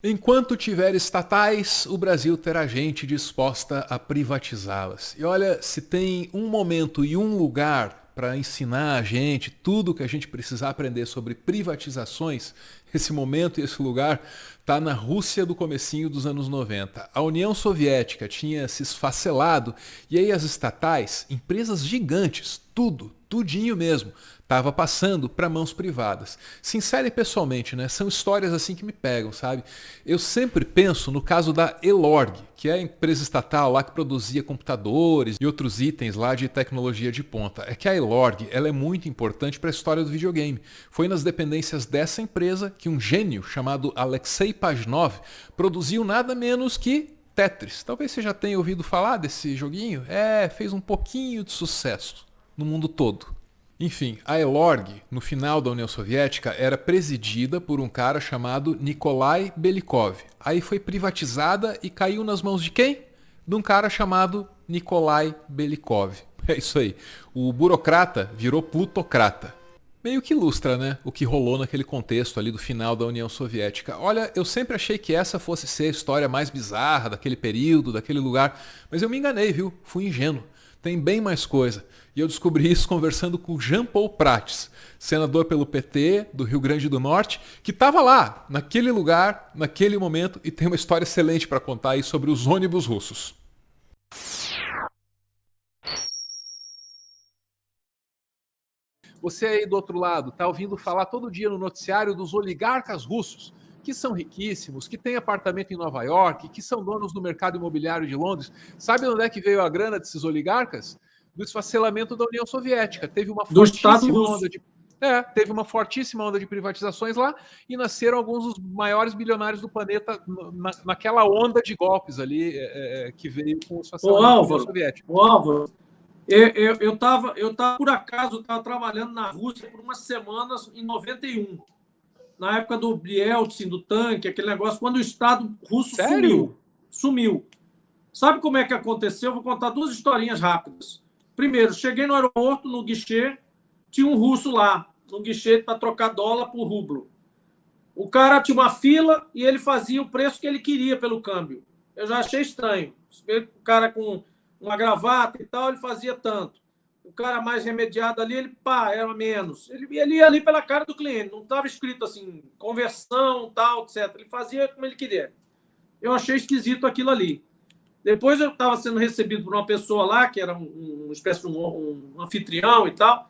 Enquanto tiver estatais, o Brasil terá gente disposta a privatizá-las. E olha, se tem um momento e um lugar para ensinar a gente tudo que a gente precisar aprender sobre privatizações, esse momento e esse lugar está na Rússia do comecinho dos anos 90. A União Soviética tinha se esfacelado e aí as estatais, empresas gigantes, tudinho mesmo, estava passando para mãos privadas. Sincero e pessoalmente, né? São histórias assim que me pegam, sabe? Eu sempre penso no caso da Elorg, que é a empresa estatal lá que produzia computadores e outros itens lá de tecnologia de ponta. É que a Elorg, ela é muito importante para a história do videogame. Foi nas dependências dessa empresa que um gênio chamado Alexei Pajnov produziu nada menos que Tetris. Talvez você já tenha ouvido falar desse joguinho. Fez um pouquinho de sucesso no mundo todo. Enfim, a Elorg, no final da União Soviética, era presidida por um cara chamado Nikolai Belikov. Aí foi privatizada e caiu nas mãos de quem? De um cara chamado Nikolai Belikov. É isso aí. O burocrata virou plutocrata. Meio que ilustra, né, o que rolou naquele contexto ali do final da União Soviética. Olha, eu sempre achei que essa fosse ser a história mais bizarra daquele período, daquele lugar, mas eu me enganei, viu? Fui ingênuo. Tem bem mais coisa. E eu descobri isso conversando com Jean Paul Prates, senador pelo PT do Rio Grande do Norte, que estava lá, naquele lugar, naquele momento, e tem uma história excelente para contar aí sobre os ônibus russos. Você aí do outro lado está ouvindo falar todo dia no noticiário dos oligarcas russos, que são riquíssimos, que têm apartamento em Nova York, que são donos do mercado imobiliário de Londres. Sabe onde é que veio a grana desses oligarcas? Do esfacelamento da União Soviética. Do Estado russo. Teve uma fortíssima onda de privatizações lá e nasceram alguns dos maiores bilionários do planeta naquela onda de golpes ali que veio com o esfacelamento da União Soviética. Álvaro, eu tava, por acaso, estava trabalhando na Rússia por umas semanas em 91, na época do Yeltsin, do tanque, aquele negócio, quando o Estado russo sumiu. Sabe como é que aconteceu? Vou contar duas historinhas rápidas. Primeiro, cheguei no aeroporto, no guichê, tinha um russo lá, no guichê para trocar dólar por rublo. O cara tinha uma fila e ele fazia o preço que ele queria pelo câmbio. Eu já achei estranho. O cara com uma gravata e tal, ele fazia tanto. O cara mais remediado ali, ele era menos. Ele ia ali pela cara do cliente, não estava escrito assim, conversão, tal, etc. Ele fazia como ele queria. Eu achei esquisito aquilo ali. Depois eu estava sendo recebido por uma pessoa lá, que era uma espécie de um anfitrião e tal,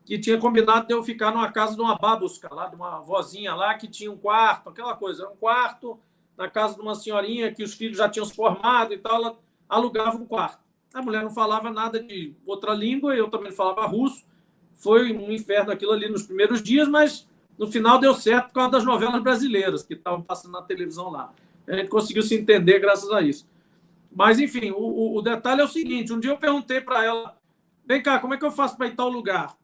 que tinha combinado de eu ficar numa casa de uma babushka lá, de uma vozinha lá, que tinha um quarto, aquela coisa. Era um quarto na casa de uma senhorinha que os filhos já tinham se formado e tal, ela alugava um quarto. A mulher não falava nada de outra língua, eu também falava russo. Foi um inferno aquilo ali nos primeiros dias, mas no final deu certo por causa das novelas brasileiras que estavam passando na televisão lá. A gente conseguiu se entender graças a isso. Mas, enfim, o detalhe é o seguinte, um dia eu perguntei para ela, vem cá, como é que eu faço para ir em tal lugar?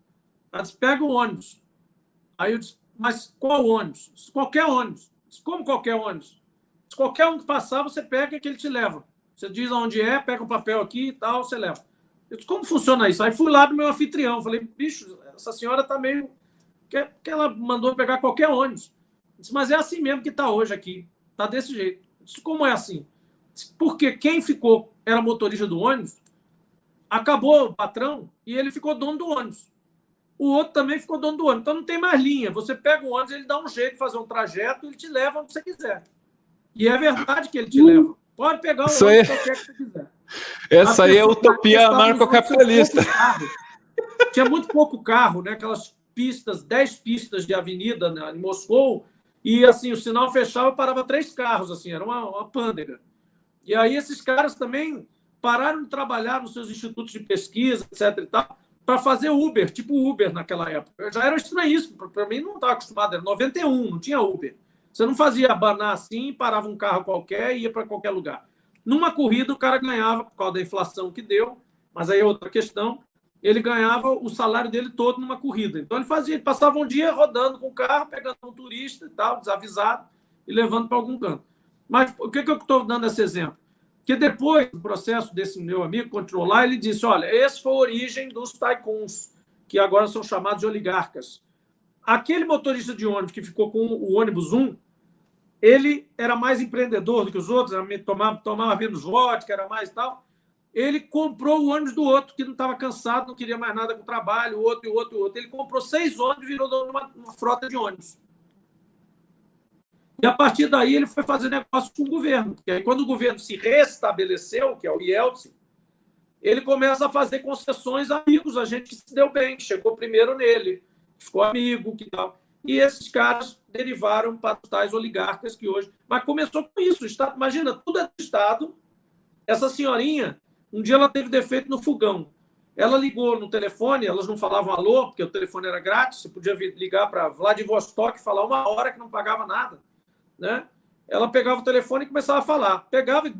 Ela disse, pega o ônibus. Aí eu disse, mas qual ônibus? Disse, qualquer ônibus. Disse, como qualquer ônibus? Disse, qualquer um que passar, você pega que ele te leva. Você diz aonde é, pega um papel aqui e tal, você leva. Eu disse, como funciona isso? Aí fui lá do meu anfitrião, falei, bicho, essa senhora está meio... que ela mandou pegar qualquer ônibus. Eu disse, mas é assim mesmo que está hoje aqui. Está desse jeito. Eu disse, como é assim? Porque quem ficou era motorista do ônibus, acabou o patrão e ele ficou dono do ônibus. O outro também ficou dono do ônibus. Então não tem mais linha. Você pega o ônibus, ele dá um jeito de fazer um trajeto e ele te leva onde você quiser. E é verdade que ele te leva. Pode pegar o ônibus qualquer que você quiser. Essa aí é a utopia anarcocapitalista. Tinha muito pouco carro, né? Aquelas pistas, 10 pistas de avenida, né, em Moscou, e assim, o sinal fechava e parava 3 carros, assim, era uma pândega. E aí esses caras também pararam de trabalhar nos seus institutos de pesquisa, etc. e tal, para fazer Uber, tipo Uber naquela época. Eu já era estranhíssimo, para mim não estava acostumado, era 91, não tinha Uber. Você não fazia abanar assim, parava um carro qualquer e ia para qualquer lugar. Numa corrida o cara ganhava, por causa da inflação que deu, mas aí é outra questão, ele ganhava o salário dele todo numa corrida. Então ele passava um dia rodando com o carro, pegando um turista e tal, desavisado, e levando para algum canto. Mas por que eu estou dando esse exemplo? Porque depois do processo desse meu amigo controlar, ele disse, olha, essa foi a origem dos tycoons, que agora são chamados de oligarcas. Aquele motorista de ônibus que ficou com o ônibus 1, ele era mais empreendedor do que os outros, tomava menos vodka, era mais tal. Ele comprou o ônibus do outro, que não estava cansado, não queria mais nada com o trabalho, o outro. Ele comprou 6 ônibus e virou dono de uma frota de ônibus. E a partir daí ele foi fazer negócio com o governo. Porque aí, quando o governo se restabeleceu, que é o Yeltsin, ele começa a fazer concessões a amigos, a gente que se deu bem, que chegou primeiro nele, ficou amigo, que tal. E esses caras derivaram para os tais oligarcas que hoje... Mas começou com isso. O Estado, imagina, tudo é do Estado. Essa senhorinha, um dia ela teve defeito no fogão. Ela ligou no telefone, elas não falavam alô, porque o telefone era grátis, você podia ligar para Vladivostok e falar 1 hora que não pagava nada. Né? Ela pegava o telefone e começava a falar. Pegava e...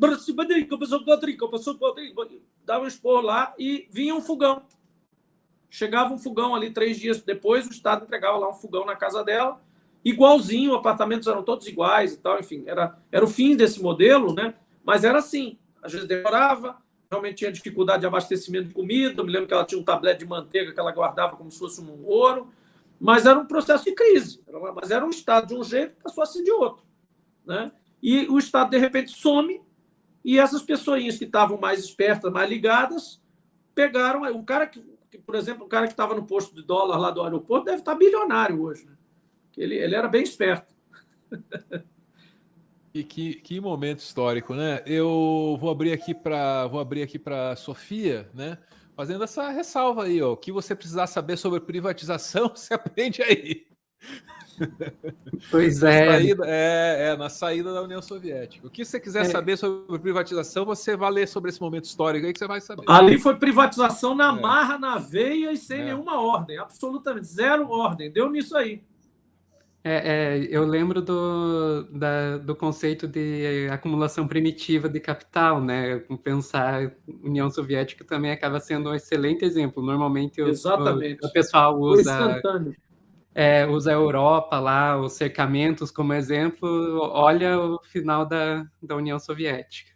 dava um esporro lá e vinha um fogão. Chegava um fogão ali 3 dias depois, o Estado entregava lá um fogão na casa dela, igualzinho, apartamentos eram todos iguais e tal, enfim, era o fim desse modelo, né? Mas era assim, às vezes demorava, realmente tinha dificuldade de abastecimento de comida, eu me lembro que ela tinha um tablete de manteiga que ela guardava como se fosse um ouro, mas era um processo de crise, mas era um Estado de um jeito, passou assim de outro, né? E o Estado, de repente, some, e essas pessoinhas que estavam mais espertas, mais ligadas, pegaram o cara que, por exemplo, o cara que estava no posto de dólar lá do aeroporto deve estar bilionário hoje. Né? Ele era bem esperto. E que momento histórico, né? Eu vou abrir aqui para Sofia, né? Fazendo essa ressalva aí, ó. O que você precisar saber sobre privatização, você aprende aí. Pois é. Na saída da União Soviética. O que você quiser saber sobre privatização, você vai ler sobre esse momento histórico aí que você vai saber. Ali foi privatização na marra, na veia e sem nenhuma ordem. Absolutamente. 0 ordem. Deu nisso aí. Eu lembro do conceito de acumulação primitiva de capital, né? Pensar União Soviética também acaba sendo um excelente exemplo. Normalmente o pessoal usa a Europa lá, os cercamentos como exemplo. Olha o final da União Soviética.